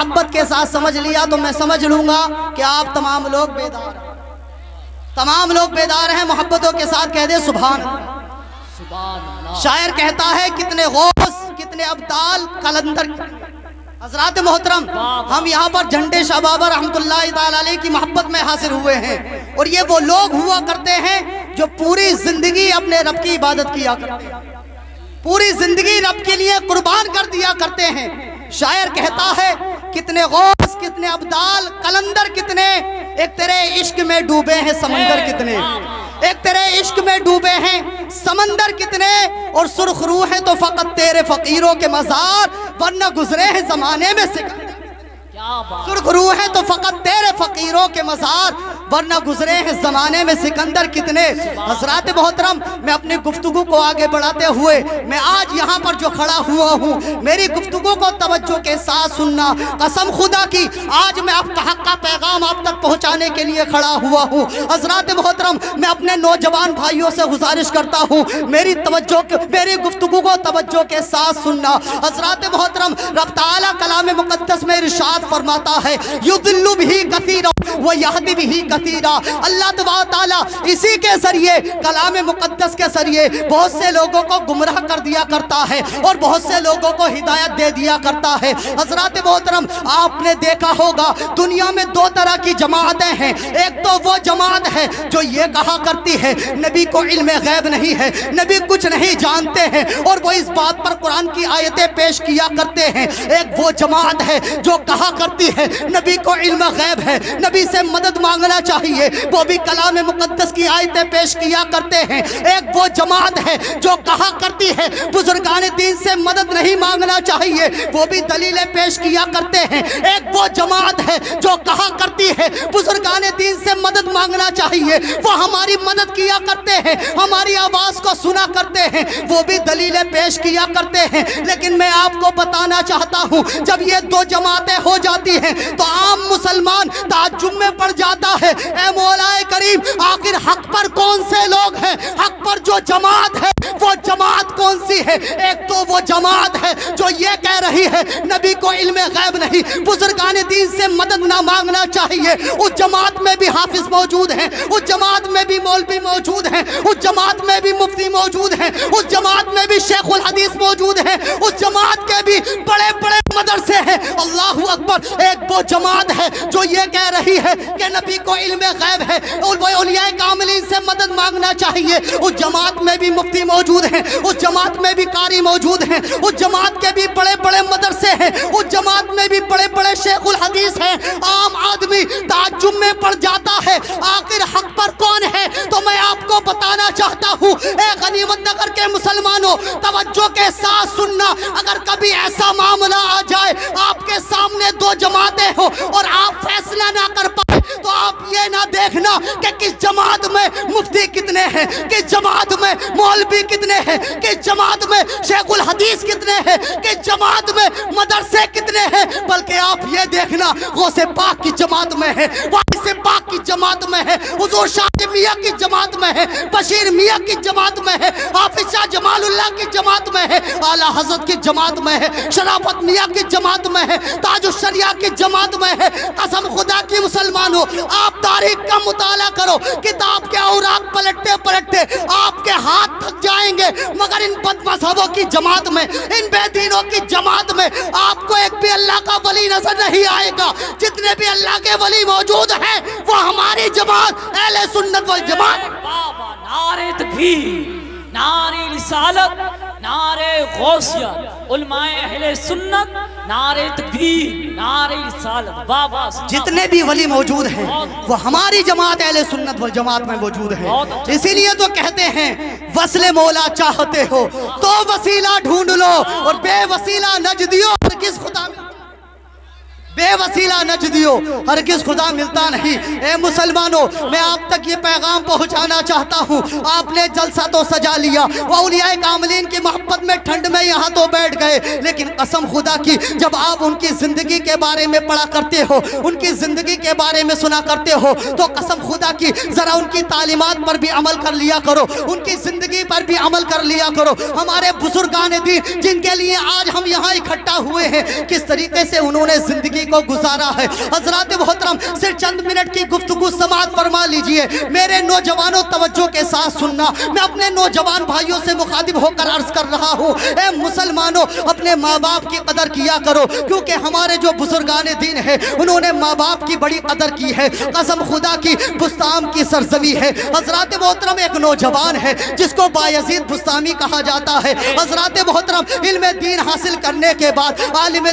محبت کے ساتھ سمجھ لیا تو میں سمجھ لوں گا کہ آپ تمام لوگ بیدار ہیں، تمام لوگ بیدار ہیں۔ محبتوں کے ساتھ کہہ دے سبحان اللہ۔ شاعر کہتا ہے کتنے غوث کتنے ابدال قلندر۔ حضرات محترم، ہم یہاں پر جھنڈے شاہ بابا رحمت اللہ تعالی علیہ کی محبت میں حاضر ہوئے ہیں، اور یہ وہ لوگ ہوا کرتے ہیں جو پوری زندگی اپنے رب کی عبادت کیا کرتے ہیں، پوری زندگی رب کے لیے قربان کر دیا کرتے ہیں۔ شاعر کہتا ہے کتنے غوث کتنے ابدال قلندر کتنے، ایک تیرے عشق میں ڈوبے ہیں سمندر کتنے، ایک تیرے عشق میں ڈوبے ہیں سمندر کتنے، اور سرخ روح ہیں تو فقط تیرے فقیروں کے مزار، ورنہ گزرے ہیں زمانے میں سکندر۔ سرخ روح ہیں تو فقط تیرے فقیروں کے مزار، ورنہ گزرے ہیں زمانے میں سکندر کتنے۔ حضرات محترم، میں اپنی گفتگو کو آگے بڑھاتے ہوئے میں آج یہاں پر جو کھڑا ہوا ہوں، میری گفتگو کو توجہ کے ساتھ سننا، قسم خدا کی آج میں آپ کا حق کا پیغام آپ تک پہنچانے کے لیے کھڑا ہوا ہوں۔ حضرات محترم، میں اپنے نوجوان بھائیوں سے گزارش کرتا ہوں میری گفتگو کو توجہ کے ساتھ سننا۔ حضرات محترم، رب تعالیٰ کلام مقدس میں ارشاد فرماتا ہے یضل بہ کثیرا ویہدی بہ کثیرا۔ اللہ تبارک تعالیٰ اسی کے ذریعے کلام مقدس کے ذریعے بہت سے لوگوں کو گمراہ کر دیا کرتا ہے اور بہت سے لوگوں کو ہدایت دے دیا کرتا ہے۔ حضرات محترم، آپ نے دیکھا ہوگا دنیا میں دو طرح کی جماعتیں ہیں۔ ایک تو وہ جماعت ہے جو یہ کہا کرتی ہے نبی کو علم غیب نہیں ہے، نبی کچھ نہیں جانتے ہیں، اور وہ اس بات پر قرآن کی آیتیں پیش کیا کرتے ہیں۔ ایک وہ جماعت ہے جو کہا کرتی ہے نبی کو علم غیب ہے، نبی سے مدد مانگنا چاہیے، وہ بھی کلام مقدس کی آیتیں پیش کیا کرتے ہیں۔ ایک وہ جماعت ہے جو کہا کرتی ہے بزرگان دین سے مدد نہیں مانگنا چاہیے، وہ بھی دلیلیں پیش کیا کرتے ہیں۔ ایک وہ جماعت ہے جو کہا کرتی ہے بزرگان دین سے مدد مانگنا چاہیے، وہ ہماری مدد کیا کرتے ہیں، ہماری آواز کو سنا کرتے ہیں، وہ بھی دلیلیں پیش کیا کرتے ہیں۔ لیکن میں آپ کو بتانا چاہتا ہوں جب یہ دو جماعتیں ہو جاتی ہیں تو عام مسلمان تعجب میں پڑ جاتا ہے، اے مولا کریم آخر حق پر کون سے لوگ ہیں؟ حق پر جو جماعت ہے وہ جماعت کون سی ہے؟ ایک تو وہ جماعت ہے جو یہ کہہ رہی ہے نبی کو علم غیب نہیں، بزرگان دین سے مدد نہ مانگنا چاہیے، اس جماعت میں بھی حافظ موجود ہیں، اس جماعت میں بھی مولوی موجود ہیں، اس جماعت میں بھی مفتی موجود ہیں، اس جماعت میں بھی شیخ الحدیث موجود ہیں، اس جماعت کے بھی بڑے بڑے مدرسے ہیں۔ اللہ اکبر۔ ایک وہ جماعت ہے جو یہ کہہ رہی ہے کہ نبی کو علم غیب ہے اور وہ اولیاء کاملین سے مدد مانگنا چاہیے، اس جماعت میں بھی مفتی موجود ہیں، اس جماعت میں بھی قاری موجود ہیں، اس جماعت کے بھی بڑے بڑے مدرسے ہیں، اس جماعت میں بھی بڑے بڑے شیخ الحدیث ہیں۔ عام آدمی تعجب میں پڑ جاتا ہے آخر حق پر کون ہے؟ تو میں آپ کو بتانا چاہتا ہوں اے غنیمت نگر کے مسلمانوں توجہ کے ساتھ سننا، اگر کبھی ایسا معاملہ آ جائے آپ کے سامنے دو جماعتیں ہو اور آپ فیصلہ نہ کر پائے تو آپ یہ نہ دیکھنا کہ کس جماعت میں مفتی کتنے ہیں، کس جماعت میں مولوی کتنے ہیں، کس جماعت میں شیخ الحدیث کتنے ہیں، کس جماعت میں مدرسے کتنے ہیں، بلکہ آپ یہ دیکھنا غوث پاک کی جماعت میں ہے، وارث پاک کی جماعت میں ہے، حضور شاہ میاں کی جماعت میں ہے، بشیر میاں کی جماعت میں ہے، حافظ شاہ جمال اللہ کی جماعت میں ہے، اعلیٰ حضرت کی جماعت میں ہے، شرافت میاں کی جماعت میں ہے، تاج الشریعہ کی جماعت میں ہے۔ قسم خدا کی مسلمانوں، آپ تاریخ کا مطالعہ کرو، کتاب کے اوراق پلٹتے پلٹتے آپ کے ہاتھ تھک جائیں گے، مگر ان بد مذہبوں کی جماعت میں، ان بے دینوں کی جماعت میں آپ کو ایک بھی اللہ کا ولی نظر نہیں آئے گا۔ جتنے بھی اللہ کے ولی موجود ہیں وہ ہماری جماعت اہل سنت والجماعت۔ نعرہ تکبیر، نعرہ رسالت، نعرہ غوثیہ، علماء اہل سنت، نعرہ تکبیر، نعرہ رسالت، بابا جتنے بھی ولی موجود ہیں وہ ہماری جماعت اہل سنت والجماعت میں موجود ہیں۔ اسی لیے تو کہتے ہیں وصل مولا چاہتے ہو تو وسیلہ ڈھونڈ لو، اور بے وسیلہ نجدیو ہرگز خدا میں، بے اے وسیلہ نجدیو ہرگز خدا ملتا نہیں۔ اے مسلمانوں میں آپ تک یہ پیغام پہنچانا چاہتا ہوں، آپ نے جلسہ تو سجا لیا، وہ اولیاء کاملین کی محبت میں ٹھنڈ میں یہاں تو بیٹھ گئے، لیکن قسم خدا کی جب آپ ان کی زندگی کے بارے میں پڑھا کرتے ہو، ان کی زندگی کے بارے میں سنا کرتے ہو، تو قسم خدا کی ذرا ان کی تعلیمات پر بھی عمل کر لیا کرو، ان کی زندگی پر بھی عمل کر لیا کرو۔ ہمارے بزرگان دین جن کے لیے آج ہم یہاں اکٹھا ہوئے ہیں، کس طریقے سے انہوں نے زندگی کو گزارا ہے۔ حضرات محترم صرف چند منٹ کی گفتگو سماعت فرما لیجئے۔ میرے نوجوانوں توجہ کے ساتھ سننا، میں اپنے نوجوان بھائیوں سے مخاطب ہو کر عرض کر رہا ہوں، اے مسلمانوں اپنے ماں باپ کی قدر کیا کرو، کیونکہ ہمارے جو بزرگان دین ہیں انہوں نے ماں باپ کی بڑی قدر کی ہے۔ قسم خدا کی بستام کی سرزمی ہے۔ حضرات محترم ایک نوجوان ہے جس کو بایزید بستامی کہا جاتا ہے۔ حضرات محترم علم دین حاصل کرنے کے بعد، عالم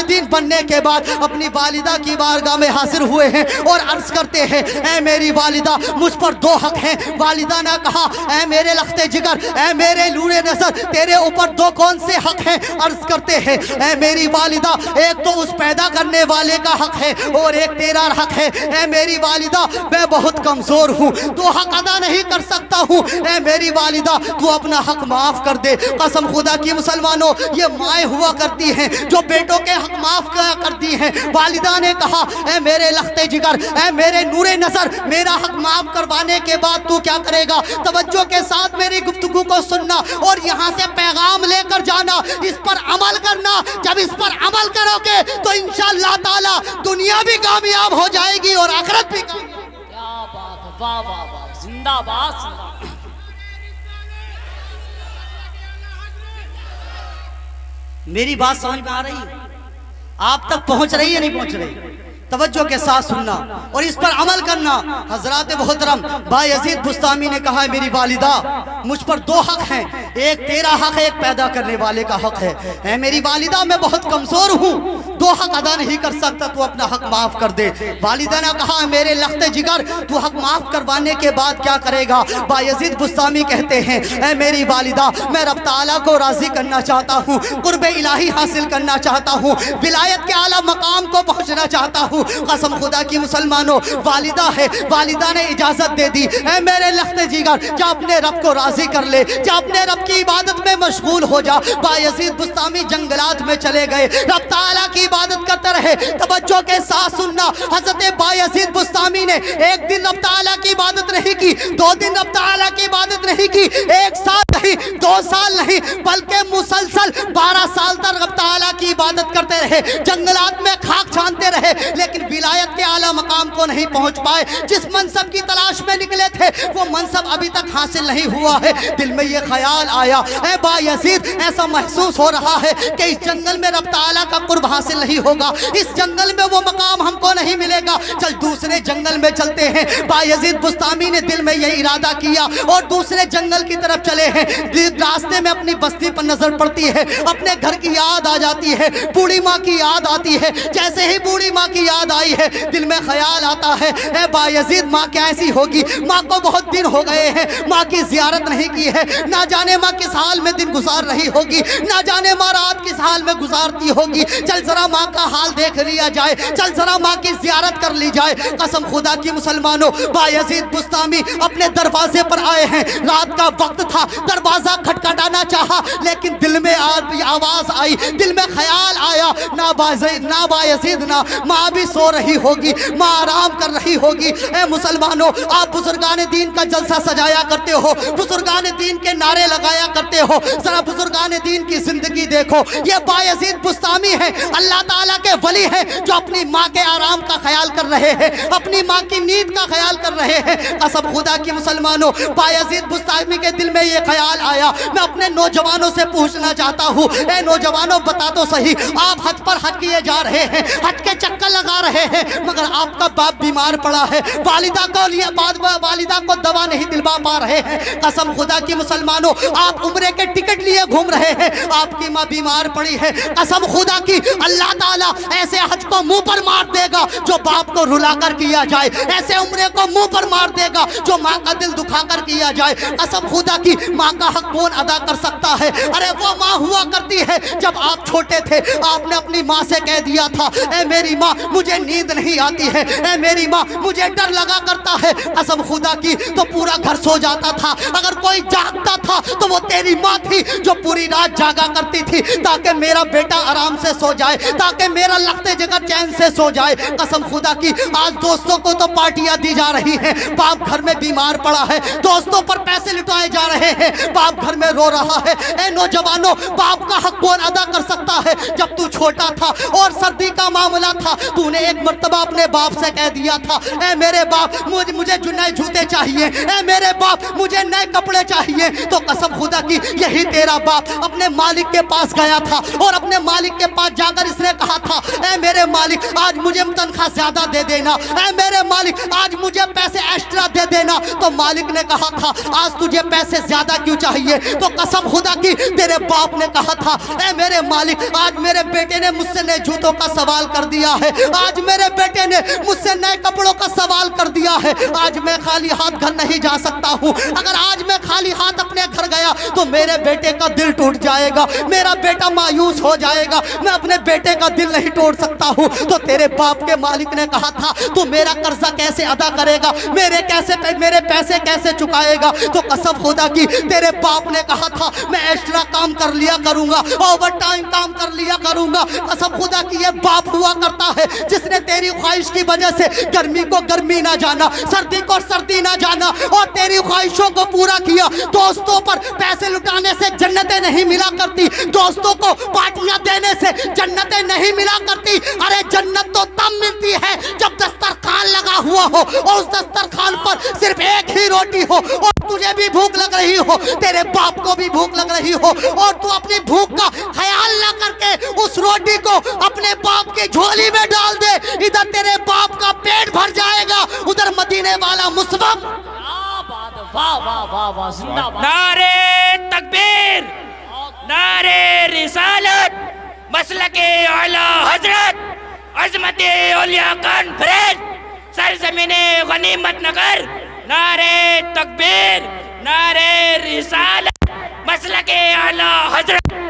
دین بننے کے بعد اپنی والدہ کی بارگاہ میں حاضر ہوئے ہیں اور عرض کرتے ہیں، اے میری والدہ مجھ پر دو حق ہیں۔ والدہ نے کہا، اے میرے لخت جگر، اے میرے نور نظر، تیرے اوپر دو کون سے حق ہیں؟ عرض کرتے ہیں، اے میری والدہ ایک تو اس پیدا کرنے والے کا حق ہے اور ایک تیرا حق ہے۔ اے میری والدہ میں بہت کمزور ہوں، تو حق ادا نہیں کر سکتا ہوں، اے میری والدہ تو اپنا حق معاف کر دے۔ قسم خدا کی مسلمانوں یہ مائیں ہوا کرتی ہیں جو بیٹوں کے حق معاف کیا کرتی ہیں۔ والدہ نے کہا، اے میرے لخت جگر، اے میرے نور نظر، میرا حق معاف کروانے کے بعد تو کیا کرے گا؟ توجہ کے ساتھ میری گفتگو کو سننا اور یہاں سے پیغام لے کر جانا، اس پر عمل کرنا۔ جب اس پر عمل کرو گے تو انشاءاللہ تعالی دنیا بھی کامیاب ہو جائے گی اور آخرت بھی کامیاب۔ کیا بات ہے، واہ واہ واہ، زندہ باد زندہ باد۔ میری بات سمجھ میں آ رہی ہے؟ آپ تک پہنچ رہی ہے نہیں پہنچ رہی؟ توجہ کے ساتھ سننا اور اس پر عمل کرنا۔ حضرات محترم بایزید بستامی نے کہا، میری والدہ مجھ پر دو حق ہیں، ایک تیرا حق ہے، ایک پیدا کرنے والے کا حق ہے۔ اے میری والدہ میں بہت کمزور ہوں، دو حق ادا نہیں کر سکتا، تو اپنا حق معاف کر دے۔ والدہ نے کہا، میرے لخت جگر تو حق معاف کروانے کے بعد کیا کرے گا؟ بایزید بستامی کہتے ہیں، اے میری والدہ میں رب تعالیٰ کو راضی کرنا چاہتا ہوں، قرب الہی حاصل کرنا چاہتا ہوں، ولایت کے اعلیٰ مقام کو پہنچنا چاہتا ہوں۔ قسم خدا کی مسلمانوں والدہ ہے، والدہ نے اجازت دے دی، اے میرے لخت جگر جا اپنے رب کو راضی کر لے، جا اپنے رب کی عبادت میں مشغول ہو جا۔ بایزید بستامی جنگلات میں چلے گئے، رب تعالیٰ کی عبادت کرتے رہے۔ توجہ کے ساتھ سننا، حضرت بایزید بستامی نے ایک دن رب تعالیٰ کی عبادت نہیں کی، دو دن رب تعالیٰ کی عبادت نہیں کی، ایک سال نہیں، 2 سال نہیں، بلکہ مسلسل 12 سال تک رب تعالیٰ کی عبادت کرتے رہے، جنگلات میں خاک چھانتے رہے، لیکن ولایت کے اعلیٰ مقام کو نہیں پہنچ پائے۔ جس منصب کی تلاش میں نکلے تھے وہ منصب ابھی تک حاصل نہیں ہوا ہے۔ دل میں یہ خیال آیا، اے بایزید ایسا محسوس ہو رہا ہے کہ اس جنگل میں رب تعالیٰ کا قرب حاصل نہیں ہوگا، اس جنگل میں وہ مقام ہم کو نہیں ملے گا، چل دوسرے جنگل میں چلتے ہیں۔ بایزید بستامی نے دل میں یہ ارادہ کیا اور دوسرے جنگل کی طرف چلے ہیں۔ راستے میں اپنی بستی پر نظر پڑتی ہے، اپنے گھر کی یاد آ جاتی ہے، بوڑھی ماں کی یاد آتی ہے۔ جیسے ہی بوڑھی ماں کی یاد آئی ہے دل میں خیال آتا ہے، اے بایزید ماں کیسی ہوگی؟ ماں کو بہت دن ہو گئے ہیں ماں کی زیارت نہیں کی ہے، نہ جانے ماں کس حال میں دن گزار رہی ہوگی، نہ جانے ماں رات کس حال میں گزارتی ہوگی۔ چل ذرا ماں کا حال دیکھ لیا جائے، چل ذرا ماں کی زیارت کر لی جائے۔ قسم خدا کی مسلمانوں بایزید بستامی اپنے دروازے پر آئے ہیں، رات کا وقت تھا، دروازہ کھٹکھٹانا چاہا لیکن دل میں آواز آئی، دل میں خیال آیا، نہ بایزید نہ ماں بھی سو رہی ہوگی، ماں آرام کر رہی ہوگی۔ اے مسلمانوں آپ بزرگان دین کا جلسہ سجایا کرتے ہو، بزرگان دین کے نعرے لگایا کرتے ہو، ذرا بزرگان دین کی زندگی دیکھو۔ یہ بایزید بستامی ہے، اللہ تعالیٰ کے ولی ہے جو اپنی ماں کے آرام کا خیال کر رہے ہیں، اپنی ماں کی نیند کا خیال کر رہے ہیں۔ قسم خدا کی مسلمانوں بایزید بستامی کے دل میں یہ خیال آیا، میں اپنے نوجوانوں سے پوچھنا چاہتا ہوں، اے نوجوانوں بتا تو صحیح، آپ حج پر حج کیے جا رہے ہیں، حج کے چکر لگا رہے ہیں، مگر آپ کا باپ بیمار پڑا ہے، والدہ کو دوا نہیں دلوا پا رہے ہیں۔ قسم خدا کی مسلمانوں آپ عمرے کے ٹکٹ لیے گھوم رہے ہیں، آپ کی ماں بیمار پڑی ہے، قسم خدا کی اللہ تعالیٰ ایسے حج کو منہ پر مار دے گا جو باپ کو رلا کر کیا جائے، ایسے عمرے کو منہ پر مار دے گا جو ماں کا دل دکھا کر کیا جائے۔ قسم خدا کی ماں کا حق کون ادا کر سکتا ہے؟ ارے وہ ماں ہوا کرتی ہے جب آپ چھوٹے تھے آپ نے اپنی ماں سے کہہ دیا تھا، اے میری ماں مجھے نیند نہیں آتی ہے، اے میری ماں مجھے ڈر لگا کرتا ہے، قسم خدا کی تو پورا گھر سو جاتا تھا، اگر کوئی جاگتا تھا تو وہ تیری ماں تھی جو پوری رات جاگا کرتی تھی تاکہ میرا بیٹا آرام سے سو جائے، تاکہ میرا لختے جگر چین سے سو جائے۔ قسم خدا کی آج دوستوں کو تو پارٹیاں دی جا رہی ہیں، باپ گھر میں بیمار پڑا ہے، دوستوں پر پیسے لٹائے جا رہے ہیں، باپ گھر میں رو رہا ہے۔ اے نوجوانوں، باپ کا حق کون ادا کر سکتا ہے؟ جب تو چھوٹا تھا اور سردی کا معاملہ تھا، تو نے ایک مرتبہ اپنے باپ سے کہہ دیا تھا، اے میرے باپ مجھے نئے جوتے چاہیے، اے میرے باپ مجھے نئے کپڑے چاہیے، تو قسم خدا کی یہی تیرا باپ اپنے مالک کے پاس گیا تھا اور اپنے مالک کے پاس جا کر اس نے کہا تھا، اے میرے مالک آج مجھے تنخواہ زیادہ دے دینا، اے میرے مالک آج مجھے پیسے ایکسٹرا دے دینا۔ تو مالک نے کہا تھا، آج تجھے پیسے زیادہ کیوں چاہیے؟ تو قسم خدا کی تیرے باپ نے کہا تھا، اے میرے مالک آج میرے بیٹے نے مجھ سے نئے جوتوں کا سوال کر دیا ہے، آج میرے بیٹے نے مجھ سے نئے کپڑوں کا سوال کر دیا ہے، آج میں خالی ہاتھ گھر نہیں جا سکتا ہوں، اگر آج میں خالی ہاتھ اپنے گھر گیا تو میرے بیٹے کا دل ٹوٹ جائے گا، میرا بیٹا مایوس ہو جائے گا، میں اپنے بیٹے کا دل نہیں توڑ سکتا ہوں۔ تو تیرے باپ کے مالک نے کہا تھا، تو میرا قرضہ کیسے ادا کرے گا، میرے پیسے کیسے چکائے گا؟ تو قسم خدا کی تیرے باپ نے کہا تھا، میں ایکسٹرا کام کر لیا کروں گا، اوور ٹائم کام کر لیا کروں گا۔ قسم خدا کی یہ باپ ہوا کرتا ہے جس نے تیری خواہش کی وجہ سے گرمی کو گرمی نہ جانا، سردی کو سردی نہ جانا اور تیری خواہشوں کو پورا کیا۔ دوستوں پر پیسے لٹانے سے جنتیں نہیں ملا کرتی، دوستوں کو پارٹیاں دینے سے جنتیں نہیں ملا کرتی، ارے جنت تو تب ملتی ہے جب دسترخوان لگا ہوا ہو اور اس دسترخوان پر صرف ایک ہی روٹی ہو اور تجھے بھی بھوک لگ رہی ہو، تیرے باپ کو بھی بھوک لگ رہی ہو اور تو اپنی بھوک کا خیال نہ کر کے اس روٹی کو اپنے باپ کی جھولی میں ڈال دے، ادھر تیرے باپ کا پیٹ بھر جائے گا، ادھر مدینے والا مصطفی۔ واہ واہ واہ واہ، زندہ باد، نعرے تکبیر، نعرے رسالت، مسلک اعلی حضرت، عظمت اولیاء کانفرنس، سرزمین غنیمت نگر، نعرے تکبیر، نعرے رسالت، مسلک اعلی حضرت۔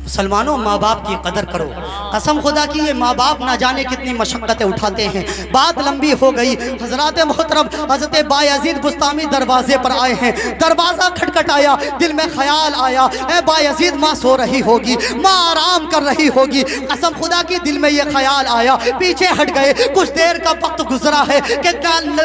مسلمانوں، ماں باپ کی قدر کرو، قسم خدا کی یہ ماں باپ نہ جانے کتنی مشقتیں اٹھاتے ہیں۔ بات لمبی ہو گئی، حضرات محترم حضرت بایزید بستامی دروازے پر آئے ہیں، دروازہ کھٹکھٹایا، دل میں خیال آیا، اے بایزید ماں سو رہی ہوگی، ماں آرام کر رہی ہوگی، قسم خدا کی دل میں یہ خیال آیا، پیچھے ہٹ گئے، کچھ دیر کا وقت گزرا ہے کہ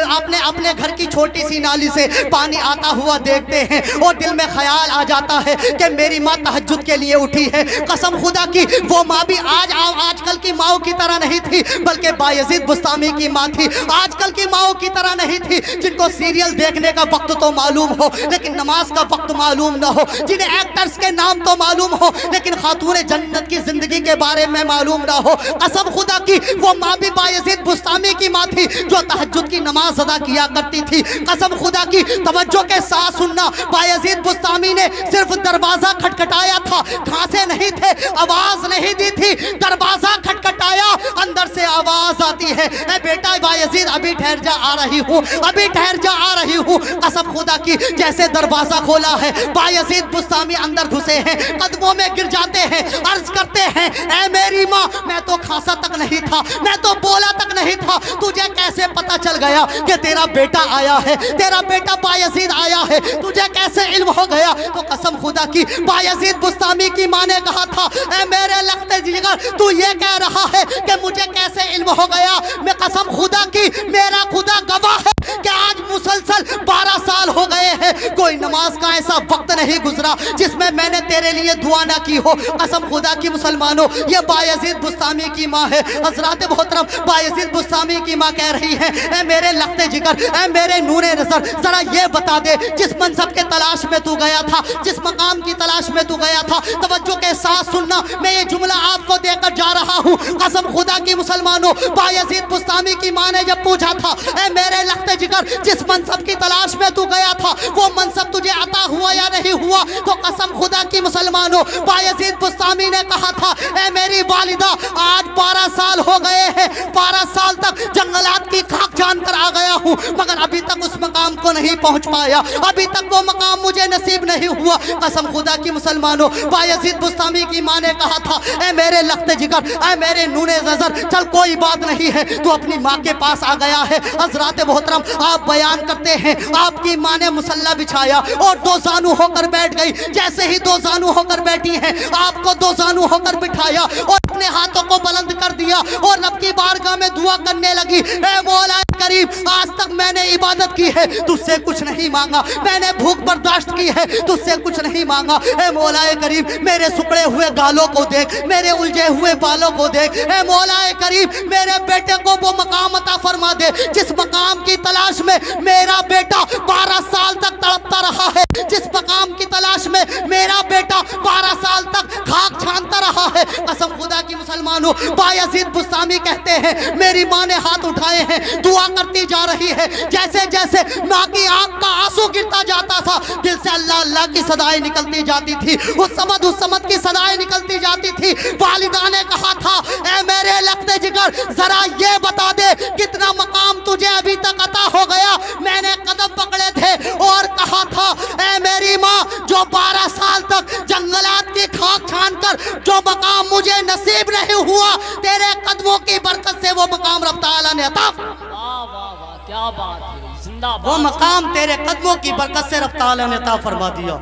آپ نے اپنے گھر کی چھوٹی سی نالی سے پانی آتا ہوا دیکھتے ہیں اور دل میں خیال آ جاتا ہے کہ میری ماں تہجد کے لیے اٹھی ہے۔ قسم خدا کی وہ ماں بھی آج کل کی ماؤں کی طرح نہیں تھی، بلکہ بایزید بستامی کی ماں تھی، آج کل کی ماؤں کی طرح نہیں تھی جن کو سیریل دیکھنے کا وقت تو معلوم ہو لیکن نماز کا وقت معلوم نہ ہو، جنہیں ایکٹرز کے نام تو معلوم ہو لیکن خاتون جنت کی زندگی کے بارے میں معلوم نہ ہو۔ قسم خدا کی وہ ماں بھی بایزید بستامی کی ماں تھی جو تہجد کی نماز ادا کیا کرتی تھی۔ قسم خدا کی توجہ کے ساتھ سننا، بایزید بستامی نے صرف دروازہ کھٹکھٹایا تھا، گھاسے نہیں تھے، آواز نہیں دی تھی، دروازہ کھٹکھٹایا، اندر سے آواز آتی ہے، اے بیٹا بایزید ابھی ٹھہر جا، آ رہی ہوں، ابھی ٹھہر جا، آ رہی ہوں۔ قسم خدا کی جیسے دروازہ کھولا ہے، بایزید بستامی اندر گھسے ہیں، قدموں میں گر جاتے ہیں، عرض کرتے ہیں، اے میری ماں میں تو کھاسا تک نہیں تھا، میں تو بولا تک نہیں تھا، تجھے کیسے پتا چل گیا کہ تیرا بیٹا آیا ہے، تیرا بیٹا بایزید آیا ہے، تجھے کیسے علم ہو گیا؟ تو قسم خدا کی بایزید بستامی کی ماں نے کہا تھا، اے میرے لختے جگر تو یہ کہہ رہا ہے کہ مجھے کیسے علم ہو گیا؟ میں قسم خدا کی میرا خدا گواہ ہے کہ آج مسلسل 12 سال ہو گئے ہیں، کوئی نماز کا ایسا وقت نہیں گزرا جس میں نے تیرے لیے دعا نہ کی ہو۔ قسم خدا کی مسلمانوں، یہ بایزید بستامی کی ماں ہے۔ حضرات محترم بایزید بستامی کی ماں کہہ رہی ہے، اے میرے لختے جگر، اے میرے نور نظر، ذرا یہ بتا دے جس منصب کے تلاش میں تو گیا تھا، جس مقام کی تلاش میں تو گیا تھا، توجہ کے ساتھ سننا، میں یہ جملہ آپ کو دے کر جا رہا ہوں۔ قسم خدا کی مسلمانوں، بایزید بستامی کی ماں نے جب پوچھا تھا، اے میرے لختے جگر جس منصب کی تلاش میں تو گیا تھا وہ منصب تجھے عطا ہوا یا نہیں ہوا؟ تو قسم خدا کی مسلمانوں، بایزید بستامی نے کہا تھا، اے میری والدہ آج 12 سال ہو گئے ہیں، 12 سال تک جنگلات کی خاک جان کر آ گیا ہوں مگر ابھی تک اس مقام کو نہیں پہنچ پایا, ابھی تک وہ مقام مجھے نصیب نہیں ہوا. قسم خدا کی مسلمانوں, بایزید بستامی کی ماں نے کہا تھا اے میرے لخت جگر, اے میرے نون نظر, چل کوئی بات نہیں ہے, تو اپنی ماں کے پاس آ گیا ہے. حضرات محترم آپ بیان کرتے ہیں آپ کی ماں نے مسلح بچھایا اور دو زانو ہو کر بیٹھ گئی. جیسے ہی دو زانو ہو کر بیٹھی ہیں آپ کو دو زانو ہو کر بٹھایا اور اپنے ہاتھوں کو بلند کر دیا اور رب کی بارگاہ میں دعا کرنے لگی, اے مولا کریم آج تک میں نے عبادت کی ہے تجھ سے کچھ نہیں مانگا, میں نے بھوک برداشت کی ہے تجھ سے کچھ نہیں مانگا. اے مولا کریم میرے سکڑے ہوئے گالوں کو دیکھ, میرے الجھے ہوئے بالوں کو دیکھ. اے مولا کریم میرے بیٹے کو وہ مقام عطا فرما دے جس مقام کی تلاش میں میرا بیٹا 12 سال تک تڑپتا رہا ہے, جس مقام کی تلاش میں میرا بیٹا 12 سال تک خاک چھانتا رہا ہے. قسم خدا کی مسلمانوں, بایزید بستامی کہتے ہیں میری ماں نے ہاتھ اٹھائے ہیں, دعا کرتی جا رہی ہے. جیسے جیسے ماں کی آنکھ کا آنسو گرتا جاتا تھا دل سے اللہ اللہ کی صدائیں نکلتی جاتی تھی, اس سمد کی صدائیں نکلتی جاتی تھی. والدہ نے کہا تھا اے میرے لخت جگر ذرا یہ بتا دے کتنا مقام تجھے ابھی تک عطا ہو گیا. میں نے قدم پکڑے تھے اور کہا تھا اے میری ماں جو 12 سال تک جنگلات کی خاک چھان کر جو مقام مجھے نصیب نہیں ہوا تیرے قدموں کی برکت سے وہ مقام رب تعالیٰ نے عطا, واہ واہ واہ کیا بات ہے, زندہ وہ باد. مقام تیرے قدموں کی برکت سے رب تعالیٰ نے عطا فرما دیا.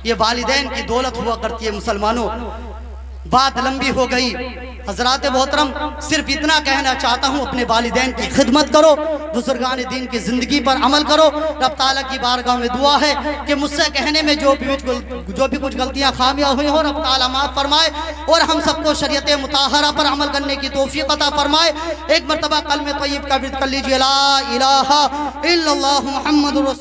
یہ والدین کی دولت ہوا کرتی ہے مسلمانوں. بات لمبی ہو گئی. حضرات محترم صرف اتنا کہنا چاہتا ہوں اپنے والدین کی خدمت کرو, بزرگان دین کی زندگی پر عمل کرو. رب تعالیٰ کی بارگاہ میں دعا ہے کہ مجھ سے کہنے میں جو بھی کچھ غلطیاں خامیاں ہوئی ہوں رب تعالیٰ معاف فرمائے اور ہم سب کو شریعت مطہرہ پر عمل کرنے کی توفیق عطا فرمائے. ایک مرتبہ کلمہ طیب کا ورد کر لیجئے, لا الہ الا اللہ محمد رسول